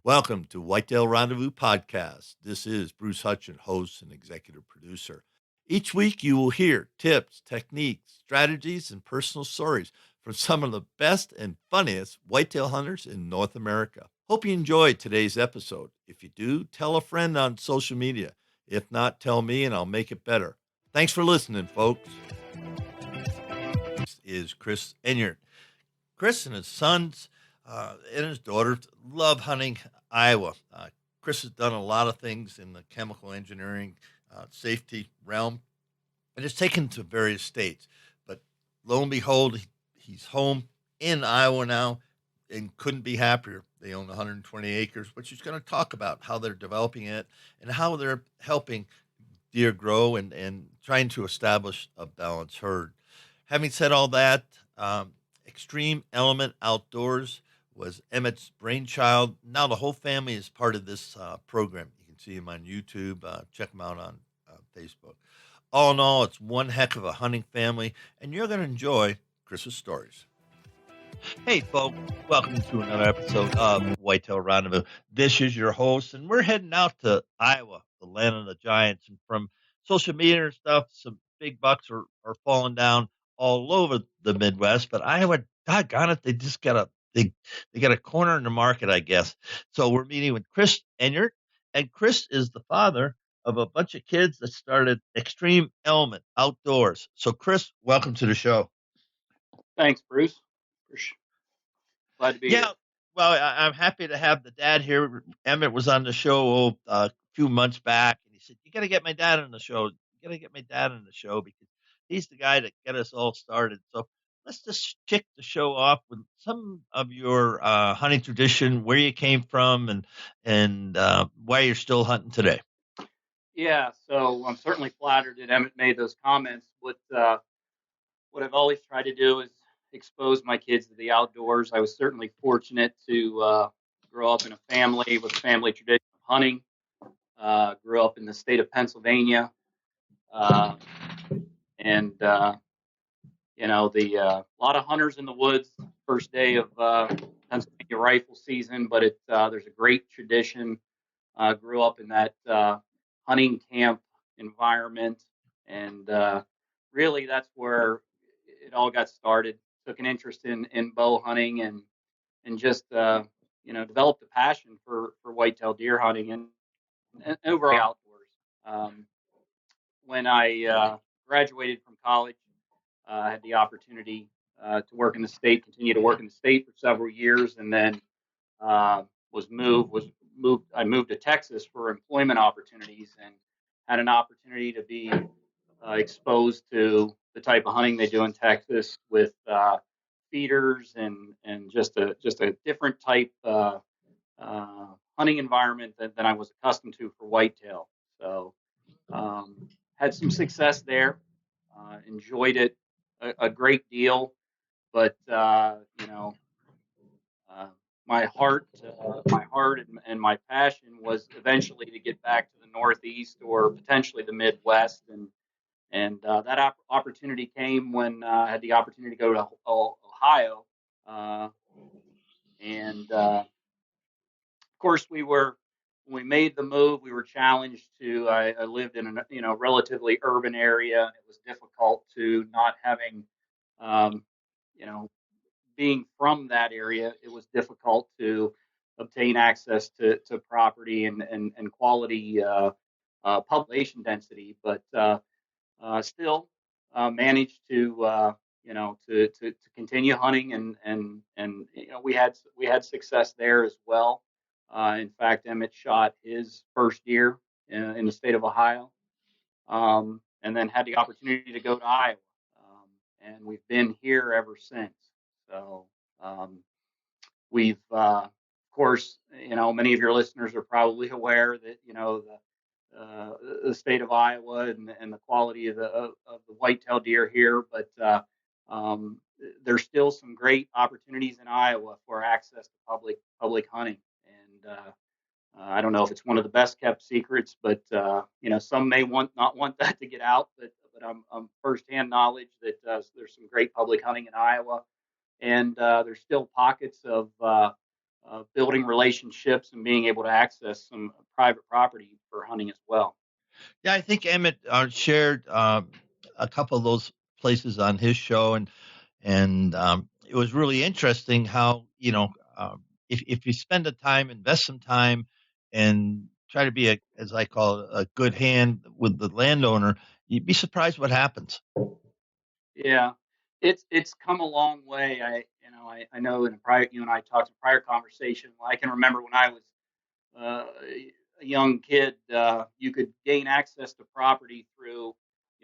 Welcome to Whitetail Rendezvous Podcast. This is Bruce Hutchin, host and executive producer. Each week you will hear tips, techniques, strategies, and personal stories from some of the best and funniest whitetail hunters in North America. Hope you enjoyed today's episode. If you do, tell a friend on social media. If not, tell me and I'll make it better. Thanks for listening, folks. This is Chris Enyeart. Chris and his sons and his daughter love hunting Iowa. Chris has done a lot of things in the chemical engineering safety realm and has taken to various states. But lo and behold, he's home in Iowa now and couldn't be happier. They own 120 acres, which he's going to talk about how they're developing it and how they're helping deer grow and trying to establish a balanced herd. Having said all that, Extreme Element Outdoors was Emmett's brainchild. Now the whole family is part of this program. You can see him on YouTube. Check him out on Facebook. All in all, it's one heck of a hunting family, and you're going to enjoy Chris's stories. Hey, folks, welcome to another episode of Whitetail Rendezvous. This is your host, and we're heading out to Iowa, the land of the giants. And from social media and stuff, some big bucks are falling down all over the Midwest. But Iowa, doggone it, they just got they got a corner in the market, I guess. So we're meeting with Chris Enyeart, and Chris is the father of a bunch of kids that started Extreme Element Outdoors. So, Chris, welcome to the show. Thanks, Bruce. Glad to be here. Well, I'm happy to have the dad here. Emmett was on the show a few months back, and he said, "You got to get my dad on the show. You got to get my dad on the show because he's the guy that got us all started." So let's just kick the show off with some of your hunting tradition, where you came from, and why you're still hunting today. Yeah, so I'm certainly flattered that Emmett made those comments. What I've always tried to do is expose my kids to the outdoors. I was certainly fortunate to grow up in a family with a family tradition of hunting. Grew up in the state of Pennsylvania, and a lot of hunters in the woods. First day of Pennsylvania rifle season, but there's a great tradition. Grew up in that hunting camp environment, and really that's where it all got started. Took an interest in bow hunting and just developed a passion for whitetail deer hunting and overall outdoors. When I graduated from college, I had the opportunity to work in the state, continue to work in the state for several years, and then I moved to Texas for employment opportunities and had an opportunity to be exposed to the type of hunting they do in Texas with feeders and just a different type hunting environment than I was accustomed to for whitetail. So had some success there, enjoyed it a great deal, but my heart and my passion was eventually to get back to the Northeast or potentially the Midwest, and that opportunity came when I had the opportunity to go to Ohio, and of course when we made the move, we were challenged to. I lived in a relatively urban area. It was difficult to not having, being from that area. It was difficult to obtain access to property and quality population density, but still managed to continue hunting and we had success there as well. In fact, Emmett shot his first deer in the state of Ohio, and then had the opportunity to go to Iowa, and we've been here ever since. So we've, of course, many of your listeners are probably aware that the state of Iowa and the quality of the whitetail deer here, but there's still some great opportunities in Iowa for access to public hunting, and I don't know if it's one of the best kept secrets, but some may not want that to get out, but I'm firsthand knowledge that there's some great public hunting in Iowa, and there's still pockets of building relationships and being able to access some private property for hunting as well. Yeah, I think Emmett shared a couple of those places on his show, and it was really interesting how if you spend the time, invest some time, and try to be as I call it, a good hand with the landowner, you'd be surprised what happens. Yeah, it's come a long way. I know in a prior you and I talked in a prior conversation. I can remember when I was a young kid, you could gain access to property through,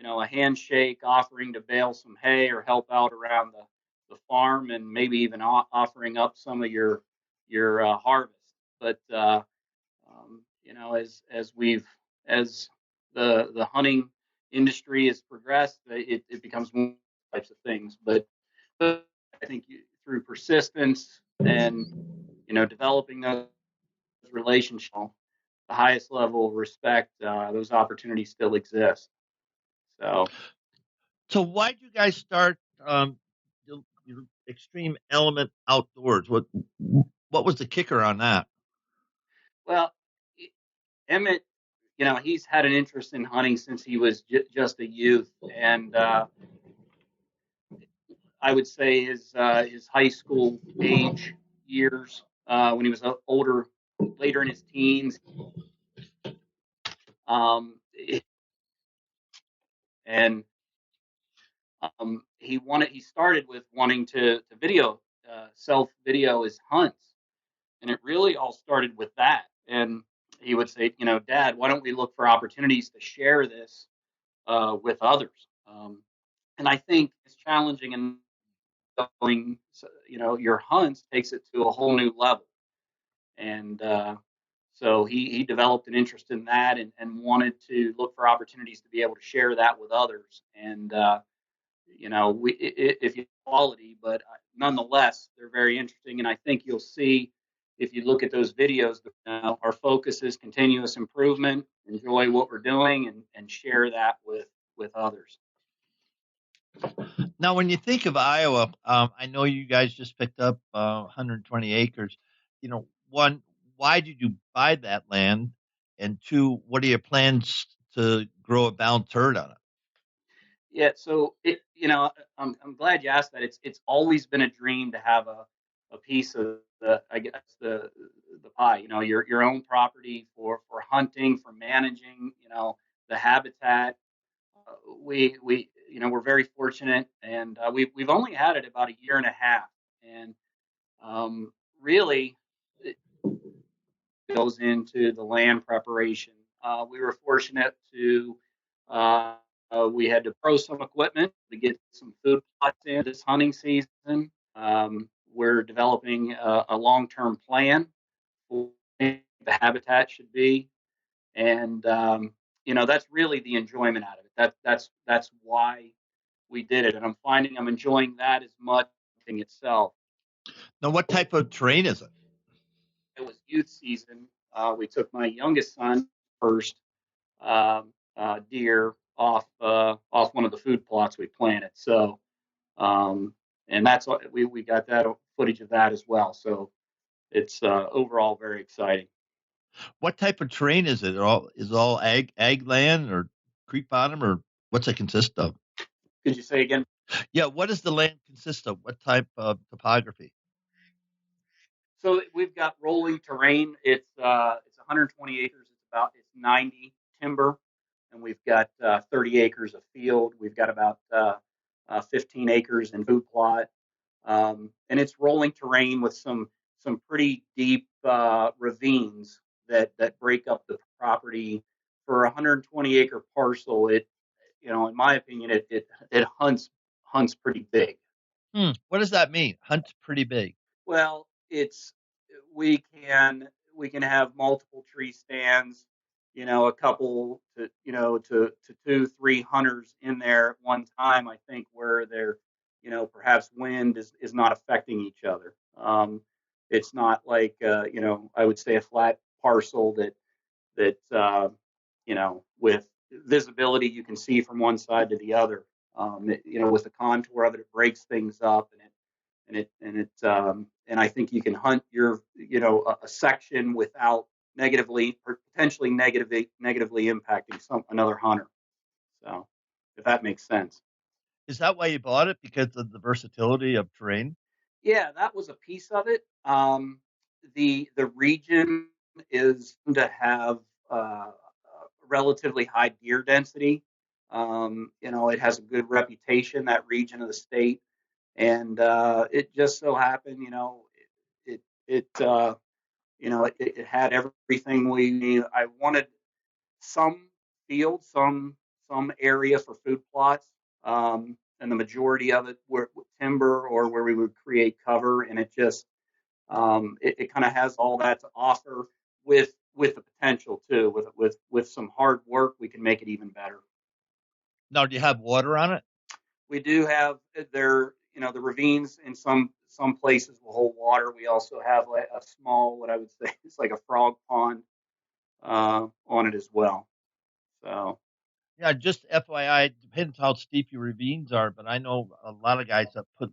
a handshake, offering to bale some hay or help out around the farm, and maybe even offering up some of your harvest. But as the hunting industry has progressed, it becomes more types of things. But I think through persistence and developing those relationships, the highest level of respect, those opportunities still exist. So, So why did you guys start your extreme element outdoors? What was the kicker on that? well, Emmett, he's had an interest in hunting since he was just a youth, and I would say his high school age years, when he was older, later in his teens, um, and he started with wanting to video self video his hunts, and it really all started with that. And he would say, Dad, why don't we look for opportunities to share this with others? And I think it's challenging, and going, your hunts takes it to a whole new level. And so he developed an interest in that, and wanted to look for opportunities to be able to share that with others. And if you quality, but nonetheless, they're very interesting. And I think you'll see, if you look at those videos, our focus is continuous improvement, enjoy what we're doing, and share that with others. Now, when you think of Iowa, I know you guys just picked up 120 acres. One, why did you buy that land? And two, what are your plans to grow a bound turd on it? Yeah, so I'm glad you asked that. It's always been a dream to have a piece of the pie. Your own property for hunting, for managing. The habitat. We're very fortunate, and we've only had it about a year and a half, and really it goes into the land preparation. We were fortunate to we had to pro some equipment to get some food plots in this hunting season. We're developing a long-term plan for what the habitat should be, and that's really the enjoyment out of it. That's why we did it, and I'm finding I'm enjoying that as much as the itself. Now, what type of terrain is it? It was youth season. We took my youngest son first deer off one of the food plots we planted. So, and that's what we got that footage of that as well. So it's overall very exciting. What type of terrain is it? Is it all ag land or creek bottom, or what's it consist of? Could you say again? Yeah, what does the land consist of? What type of topography? So we've got rolling terrain. It's 120 acres. It's 90 timber, and we've got 30 acres of field. We've got about 15 acres in food plot, and it's rolling terrain with some pretty deep ravines that break up the property. For a 120 acre parcel, in my opinion, it hunts pretty big. What does that mean? Hunt's pretty big. Well, it's we can have multiple tree stands, a couple to two, three hunters in there at one time. I think where they're, perhaps wind is not affecting each other. It's not like I would say a flat parcel that with visibility you can see from one side to the other. With the contour of it, it breaks things up, and it and I think you can hunt your a section without negatively or potentially negatively impacting some another hunter. So if that makes sense. Is that why you bought it? Because of the versatility of terrain? Yeah, that was a piece of it. The region is to have relatively high deer density. It has a good reputation, that region of the state, and it just so happened, it it it had everything we need. I wanted some field, some area for food plots, and the majority of it were with timber or where we would create cover, and it kind of has all that to offer with the potential too. With some hard work, we can make it even better. Now, do you have water on it? We do have there, the ravines in some places will hold water. We also have like a small, what I would say is like a frog pond on it as well. So Yeah, just FYI, it depends how steep your ravines are, but I know a lot of guys that put,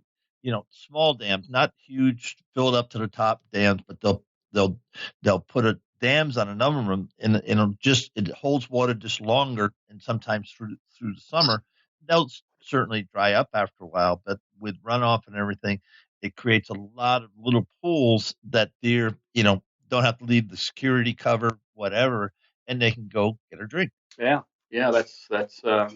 small dams, not huge, filled up to the top dams, but they'll they'll put dams on a number of them, and it holds water just longer, and sometimes through the summer, they'll certainly dry up after a while, but with runoff and everything, it creates a lot of little pools that deer, don't have to leave the security cover, whatever, and they can go get a drink. yeah, yeah, that's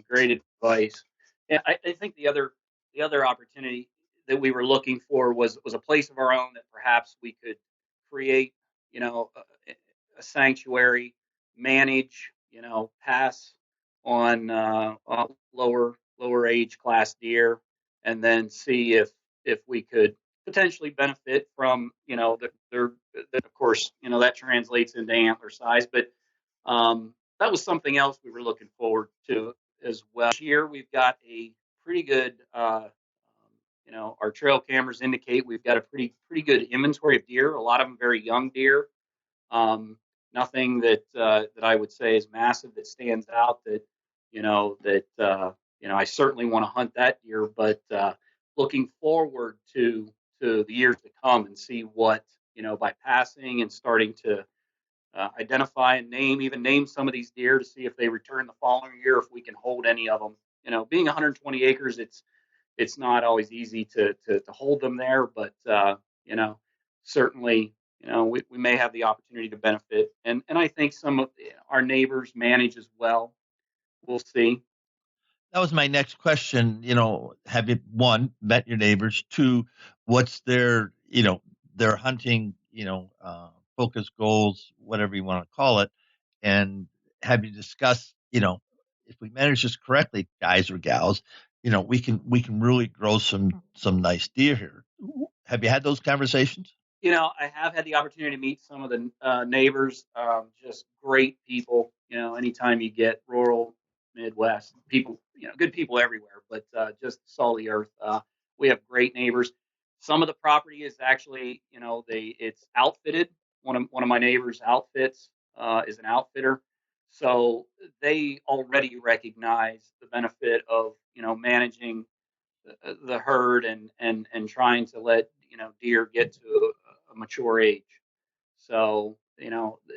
great advice. And I think the other opportunity that we were looking for was a place of our own that perhaps we could create, a sanctuary, manage, pass on lower age class deer, and then see if we could potentially benefit from, of course, that translates into antler size, but that was something else we were looking forward to as well. This year, we've got a pretty good, our trail cameras indicate we've got a pretty good inventory of deer. A lot of them very young deer. Nothing that I would say is massive that stands out. I certainly want to hunt that deer, but looking forward to the years to come and see what by passing and starting to identify and even name some of these deer to see if they return the following year, if we can hold any of them. Being 120 acres, it's not always easy to hold them there, but certainly, we may have the opportunity to benefit, and I think some of our neighbors manage as well. We'll see. That was my next question. Have you, one, met your neighbors? Two, what's their hunting, focus goals, whatever you want to call it? And have you discussed, if we manage this correctly, guys or gals, we can really grow some nice deer here. Have you had those conversations? I have had the opportunity to meet some of the neighbors, just great people. Anytime you get rural Midwest people, good people everywhere, but just salt of the earth. We have great neighbors. Some of the property is actually, it's outfitted. One of my neighbors' outfits is an outfitter, so they already recognize the benefit of managing the herd and trying to let deer get to a mature age. So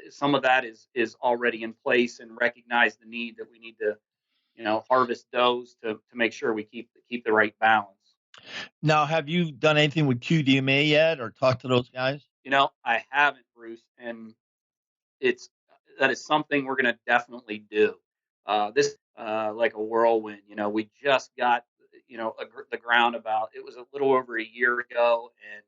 some of that is already in place and recognize the need that we need to harvest does to make sure we keep the right balance. Now, have you done anything with QDMA yet or talked to those guys? I haven't, Bruce, and it's that is something we're going to definitely do. This like a whirlwind. We just got the ground about. It was a little over a year ago, and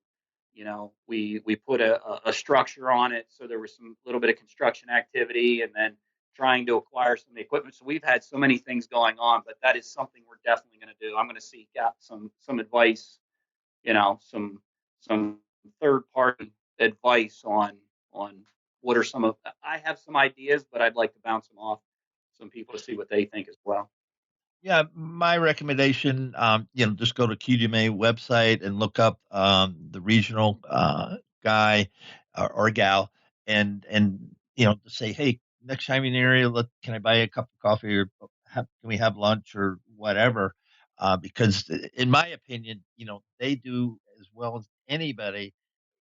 we put a structure on it, so there was some little bit of construction activity, and then trying to acquire some of the equipment. So we've had so many things going on, but that is something we're definitely going to do. I'm going to seek out some advice, some third party advice on what are some of. I have some ideas, but I'd like to bounce them off some people to see what they think as well. Yeah, my recommendation, just go to QDMA website and look up the regional guy or gal, and to say, hey, next time you're in the area, can I buy you a cup of coffee or can we have lunch or whatever? Because in my opinion, they do as well as anybody.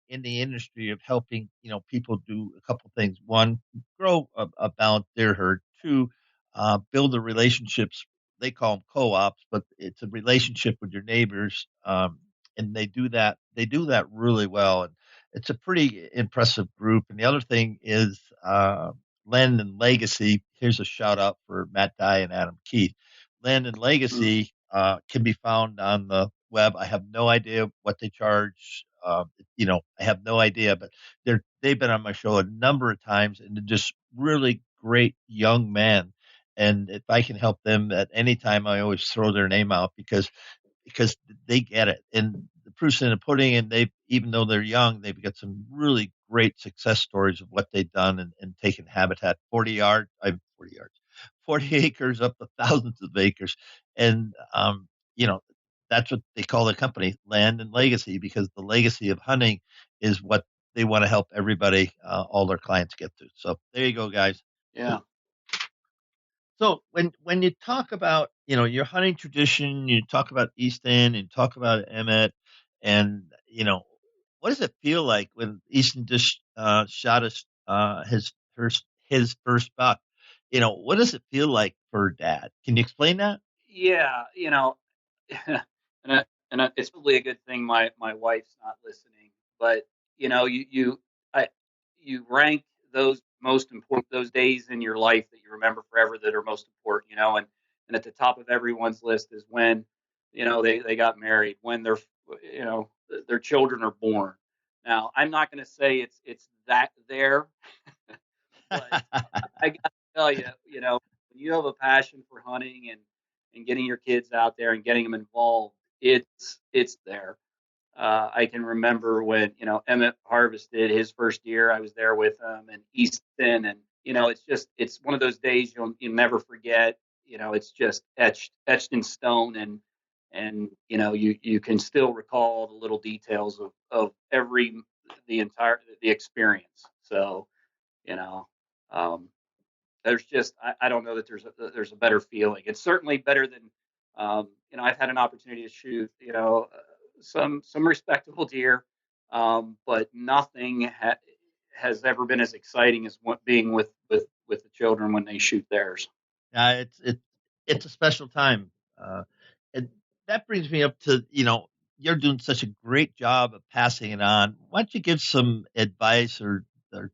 in the industry of helping, people do a couple things. One, grow a balanced deer herd. Two, build the relationships. They call them co-ops, but it's a relationship with your neighbors. And they do that. They do that really well. And it's a pretty impressive group. And the other thing is Land and Legacy. Here's a shout out for Matt Dye and Adam Keith. Land and Mm. Legacy can be found on the web. I have no idea what they charge. I have no idea, but they've been on my show a number of times, and they're just really great young men. And if I can help them at any time, I always throw their name out because they get it. And the proof's in the pudding. And they, even though they're young, they've got some really great success stories of what they've done and taken habitat 40 yards, 40 acres up to thousands of acres. And, you know, that's what they call the company, Land and Legacy, because the legacy of hunting is what they want to help everybody, all their clients get to. So there you go, guys. Yeah. So when you talk about your hunting tradition, you talk about East End, and talk about Emmett, and what does it feel like when Easton just shot his first buck? What does it feel like for Dad? Can you explain that? Yeah. And it's probably a good thing my wife's not listening. But I, you rank those most important those days in your life that you remember forever that are most important. And at the top of everyone's list is when they got married, when you know their children are born. Now I'm not going to say it's that there, but I got to tell you, when you have a passion for hunting and getting your kids out there and getting them involved, it's there. I can remember when Emmett harvested his first year. I was there with him and Easton, and it's one of those days you'll never forget. It's just etched in stone, and you can still recall the little details of the experience. So you know. Um, there's just I don't know that there's a better feeling. It's certainly better than I've had an opportunity to shoot some respectable deer, but nothing has ever been as exciting as being with the children when they shoot theirs. It's a special time, and that brings me up to you're doing such a great job of passing it on. Why don't you give some advice or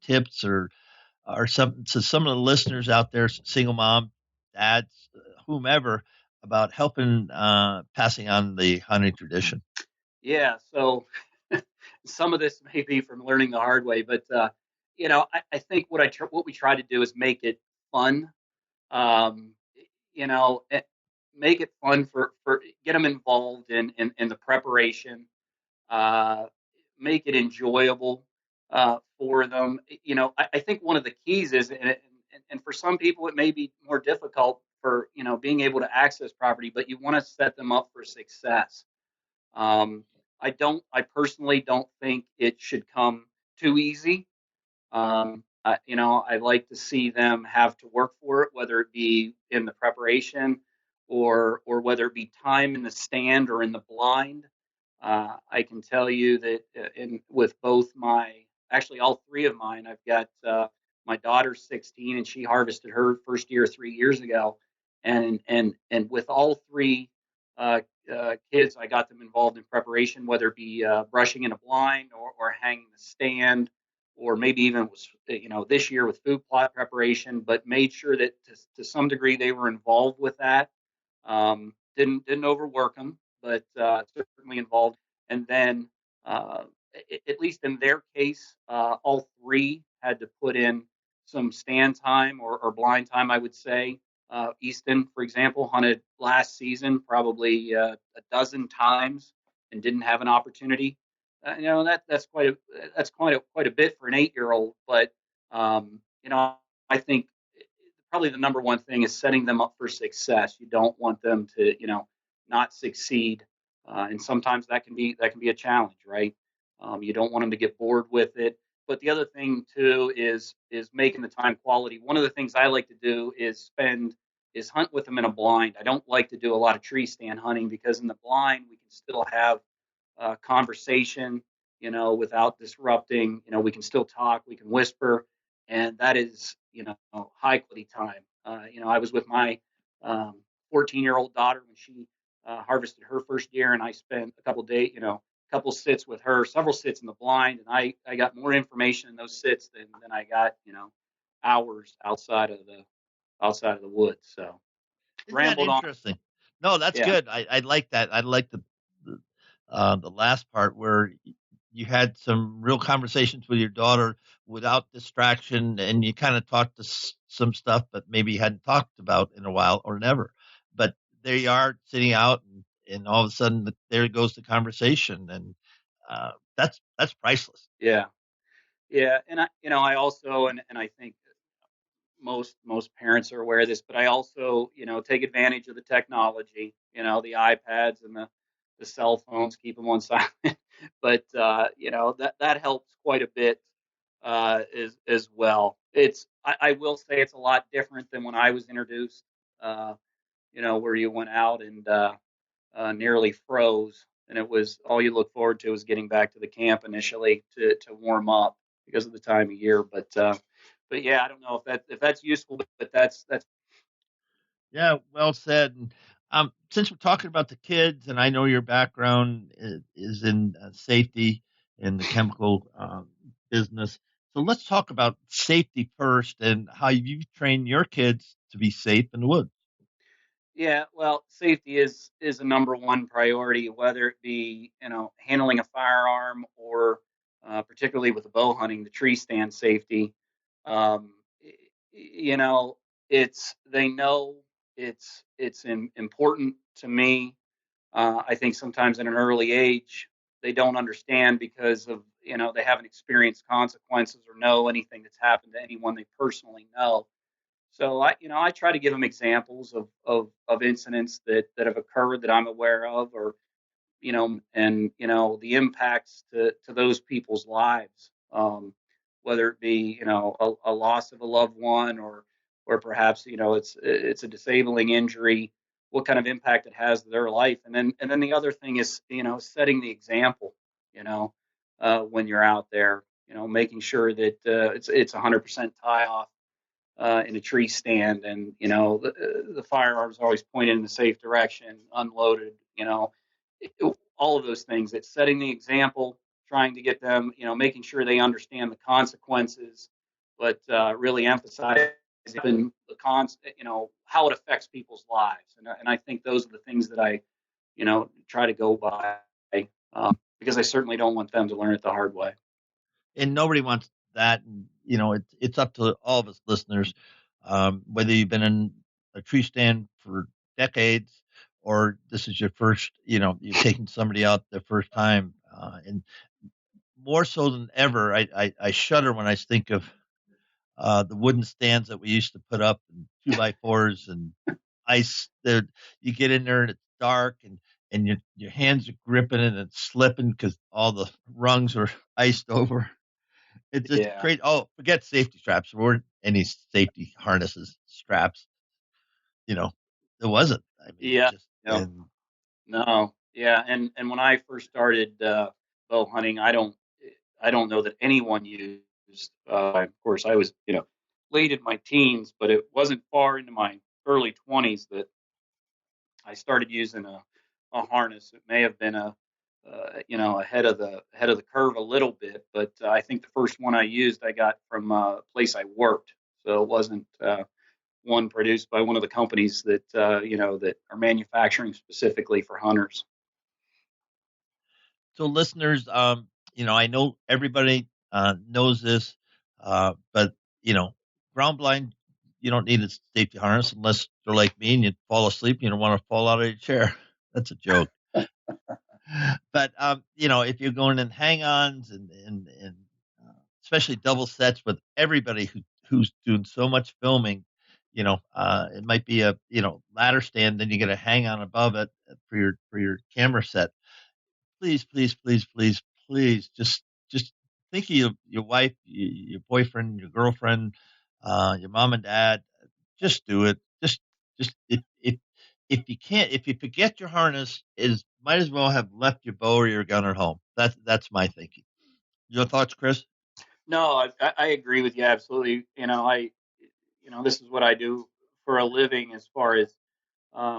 tips or something to some of the listeners out there, single mom, dads, whomever, about helping passing on the hunting tradition? Yeah, so some of this may be from learning the hard way, but I think what we try to do is make it fun. Um, you know, eh, make it fun for get them involved in the preparation. Uh, make it enjoyable for them. I think one of the keys is, and for some people it may be more difficult for being able to access property, but you want to set them up for success. Um, I personally don't think it should come too easy. I like to see them have to work for it, whether it be in the preparation or whether it be time in the stand or in the blind. I can tell you that with both actually all three of mine, I've got my daughter's 16 and she harvested her first year 3 years ago, and with all three uh, kids, I got them involved in preparation, whether it be brushing in a blind or hanging the stand, or maybe even was this year with food plot preparation, but made sure that to some degree they were involved with that. Didn't overwork them, but certainly involved. And then, uh, at least in their case, all three had to put in some stand time or blind time, I would say. Easton, for example, hunted last season probably a dozen times and didn't have an opportunity. That's quite a bit for an 8 year old. But I think probably the number one thing is setting them up for success. You don't want them to not succeed, and sometimes that can be a challenge, right? You don't want them to get bored with it. But the other thing too is making the time quality. One of the things I like to do is hunt with them in a blind. I don't like to do a lot of tree stand hunting because in the blind we can still have conversation. without disrupting. We can still talk, we can whisper, and that is, high quality time. I was with my 14-year-old daughter when she harvested her first year, and I spent a couple days, a couple sits with her, several sits in the blind, and I got more information in those sits than I got, hours outside of the woods. So Isn't that rambled on. interesting? No, that's Yeah, good. I like that. I like the last part where you had some real conversations with your daughter without distraction, and you kind of talked to some stuff, but maybe you hadn't talked about in a while or never. But there you are sitting out, and all of a sudden there goes the conversation, and that's priceless. yeah, yeah. And I also, and I think most parents are aware of this, but I also, take advantage of the technology, the iPads and the cell phones, keep them on silent. But that helps quite a bit as well. I will say it's a lot different than when I was introduced. Uh, where you went out and nearly froze, and it was all you look forward to was getting back to the camp initially to warm up because of the time of year. But yeah, I don't know if that's useful, but that's Yeah, well said. And since we're talking about the kids, and I know your background is in safety in the chemical business, so let's talk about safety first and how you train your kids to be safe in the woods. yeah. Well, safety is a number one priority, whether it be handling a firearm or particularly with the bow hunting, the tree stand safety. Um, you know, it's they know it's important to me. I think sometimes at an early age they don't understand because of they haven't experienced consequences or know anything that's happened to anyone they personally know. So I try to give them examples of incidents that have occurred that I'm aware of, or and the impacts to those people's lives, whether it be a loss of a loved one, or perhaps it's a disabling injury, what kind of impact it has to their life, and then the other thing is setting the example, you know, when you're out there, making sure that it's 100% tie off in a tree stand, and the firearms always pointed in the safe direction, unloaded. All of those things. It's setting the example, trying to get them, making sure they understand the consequences, but really emphasizing the how it affects people's lives, and I think those are the things that I try to go by, because I certainly don't want them to learn it the hard way. And nobody wants that. And, it's up to all of us listeners, whether you've been in a tree stand for decades or this is your first, you're taking somebody out the first time. And more so than ever, I shudder when I think of the wooden stands that we used to put up and 2x4s and ice. You get in there and it's dark and your hands are gripping it and it's slipping because all the rungs are iced over. It's just Yeah, crazy. Oh, forget safety straps. There weren't any safety harnesses, straps. You know, there wasn't. I mean, yeah, just no, and no, yeah, and when I first started bow hunting, I don't know that anyone used. Of course, I was late in my teens, but it wasn't far into my early 20s that I started using a harness. It may have been ahead of the curve a little bit, but I think the first one I used I got from a place I worked, so it wasn't one produced by one of the companies that are manufacturing specifically for hunters. so listeners, I know everybody knows this, but ground blind, you don't need a safety harness unless they're like me and you fall asleep. You don't want to fall out of your chair. That's a joke. But if you're going in hang-ons and especially double sets with everybody who's doing so much filming, it might be a ladder stand, then you get a hang on above it for your camera set. Please, please, please, please, please, just think of your wife, your boyfriend, your girlfriend, your mom and dad. Just do it. Just if you can't, if you forget your harness, is might as well have left your bow or your gun at home. That's my thinking. Your thoughts, Chris? No, I agree with you absolutely. This is what I do for a living as far as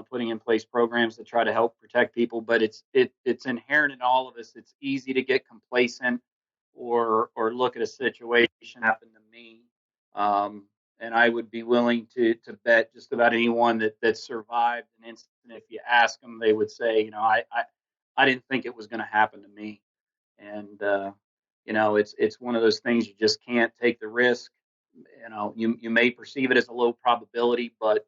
putting in place programs to try to help protect people. But it's inherent in all of us. It's easy to get complacent or look at a situation happen to me. And I would be willing to bet just about anyone that survived an incident. If you ask them, they would say, I didn't think it was going to happen to me. And it's one of those things you just can't take the risk. You may perceive it as a low probability, but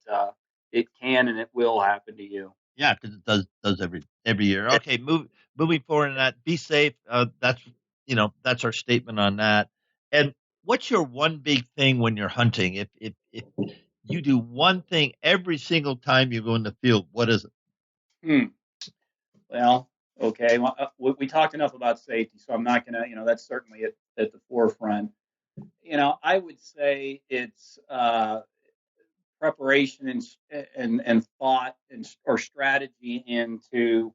it can and it will happen to you. Yeah, because it does every year. Okay, moving forward in that. Be safe. That's our statement on that. And what's your one big thing when you're hunting? If you do one thing every single time you go in the field, what is it? Well, okay. Well, we talked enough about safety, so I'm not going to, that's certainly at the forefront. I would say it's preparation and thought or strategy into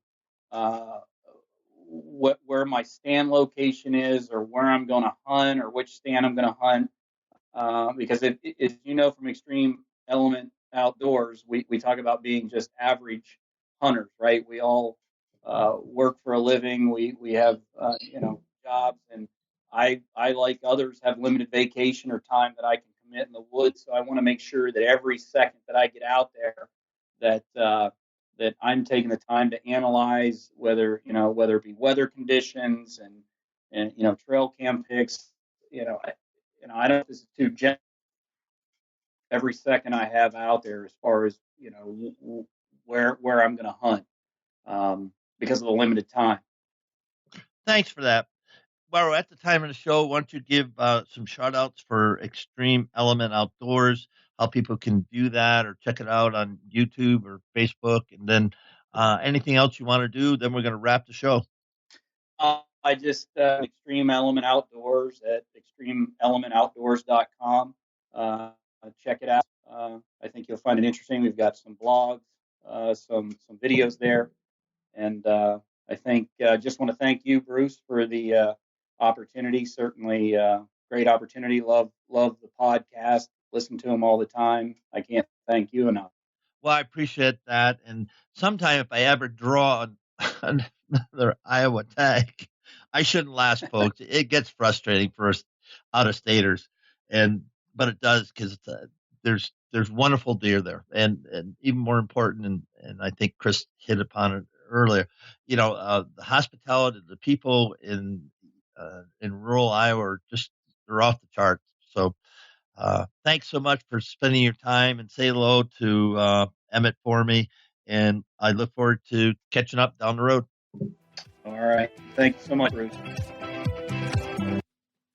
where my stand location is, or where I'm going to hunt, or which stand I'm going to hunt. Because if from Extreme Element Outdoors, we talk about being just average hunters, right? We all work for a living. We have jobs, and I like others have limited vacation or time that I can commit in the woods. So I want to make sure that every second that I get out there, that I'm taking the time to analyze whether it be weather conditions and trail cam pics. I don't. This is too gentle. Every second I have out there, as far as where I'm going to hunt, because of the limited time. Thanks for that. Well, we're at the time of the show. Why don't you give some shout outs for Extreme Element Outdoors, how people can view that or check it out on YouTube or Facebook, and then anything else you want to do, then we're going to wrap the show. I just Extreme Element Outdoors at extremeelementoutdoors.com. Check it out. I think you'll find it interesting. We've got some blogs, some videos there, and I think just want to thank you, Bruce, for the opportunity. Certainly, great opportunity. Love the podcast. Listen to them all the time. I can't thank you enough. Well, I appreciate that. And sometime if I ever draw another Iowa tag, I shouldn't last, folks. It gets frustrating for us out-of-staters, but it does, because there's wonderful deer there, and even more important, and I think Chris hit upon it earlier. The hospitality, the people in rural Iowa are they're off the charts. So thanks so much for spending your time, and say hello to Emmett for me. And I look forward to catching up down the road. All right. Thanks so much, Bruce.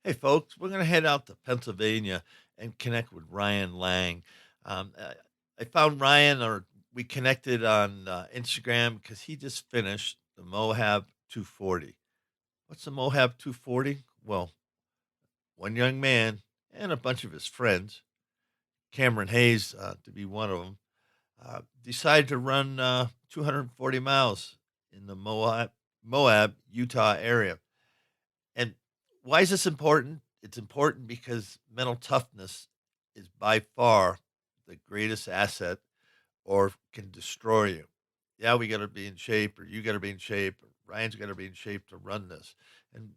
Hey, folks, we're going to head out to Pennsylvania and connect with Ryan Lang. I found Ryan, or we connected on Instagram, because he just finished the Moab 240. What's the Moab 240? Well, one young man and a bunch of his friends, Cameron Hayes to be one of them, decided to run 240 miles in the Moab, Utah area. And why is this important? It's important because mental toughness is by far the greatest asset, or can destroy you. Yeah, we got to be in shape, or you got to be in shape, or Ryan's got to be in shape to run this. And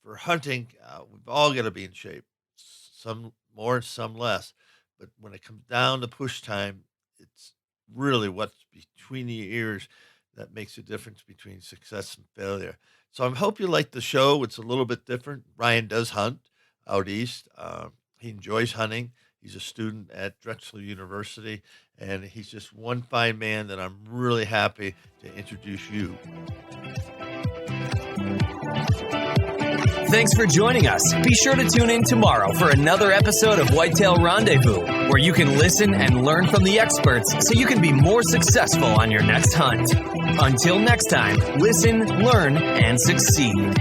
for hunting, we've all got to be in shape, some more, some less. But when it comes down to push time, it's really what's between the ears that makes a difference between success and failure. So I hope you like the show. It's a little bit different. Ryan does hunt out east. He enjoys hunting. He's a student at Drexel University, and he's just one fine man that I'm really happy to introduce you. Thanks for joining us. Be sure to tune in tomorrow for another episode of Whitetail Rendezvous, where you can listen and learn from the experts so you can be more successful on your next hunt. Until next time, listen, learn, and succeed.